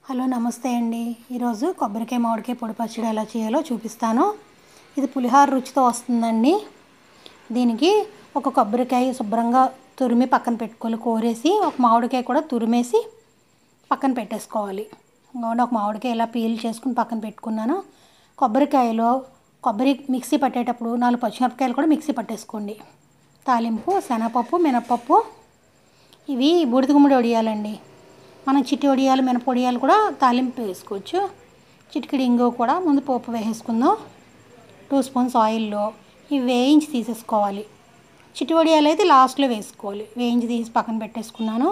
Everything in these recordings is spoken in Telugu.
హలో నమస్తే అండి. ఈరోజు కొబ్బరికాయ మామిడికాయ పొడి పచ్చడి ఎలా చేయాలో చూపిస్తాను. ఇది పులిహార రుచితో వస్తుందండి. దీనికి ఒక కొబ్బరికాయ శుభ్రంగా తురిమి పక్కన పెట్టుకోవాలి. కోరేసి ఒక మామిడికాయ కూడా తురిమేసి పక్కన పెట్టేసుకోవాలి. ఒక మామిడికాయ ఇలా పీల్ చేసుకుని పక్కన పెట్టుకున్నాను. కొబ్బరికాయలో కొబ్బరి మిక్సీ పట్టేటప్పుడు 4 పచ్చిమిరపకాయలు కూడా మిక్సీ పట్టేసుకోండి. తాలింపు శనగపప్పు, మినపప్పు, ఇవి బూడిద గుమ్మడి వడియాలండి. మనం చిట్టి వడియాలు, మినప వడియాలు కూడా తాలింపు వేసుకోవచ్చు. చిటికెడు ఇంగువ కూడా ముందు పోపు వేసేసుకుందాం. 2 స్పూన్స్ ఆయిల్లో ఇవి వేయించి తీసేసుకోవాలి. చిట్టి వడియాలు అయితే లాస్ట్లో వేసుకోవాలి. వేయించి తీసి పక్కన పెట్టేసుకున్నాను.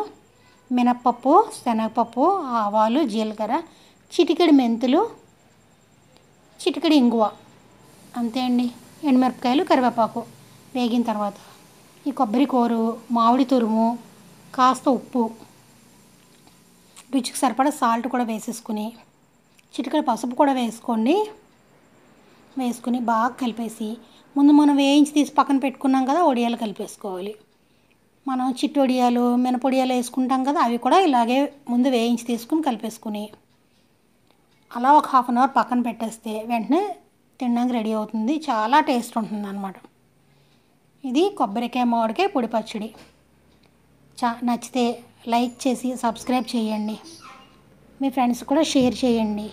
మినపప్పు, శనగపప్పు, ఆవాలు, జీలకర్ర, చిటికెడు మెంతులు, చిటికెడు ఇంగువ, అంతే అండి. ఎండుమిరపకాయలు, కరివేపాకు వేగిన తర్వాత ఈ కొబ్బరి కూరు, మామిడి తురుము, కాస్త ఉప్పు, రుచికి సరిపడా సాల్ట్ కూడా వేసేసుకుని చిటికెడు పసుపు కూడా వేసుకోండి. వేసుకుని బాగా కలిపేసి ముందు మనం వేయించి తీసి పక్కన పెట్టుకున్నాం కదా, వడియాలు కలిపేసుకోవాలి. మనం చిట్టి వడియాలు, మినపొడియాలు వేసుకుంటాం కదా, అవి కూడా ఇలాగే ముందు వేయించి తీసుకుని కలిపేసుకుని అలా ఒక హాఫ్ అన్ అవర్ పక్కన పెట్టేస్తే వెంటనే తినడానికి రెడీ అవుతుంది. చాలా టేస్ట్ ఉంటుంది అన్నమాట. ఇది కొబ్బరికాయ మామిడికాయ పొడి పచ్చడి. నచ్చితే లైక్ చేసి సబ్స్క్రైబ్ చేయండి. మీ ఫ్రెండ్స్ కూడా షేర్ చేయండి.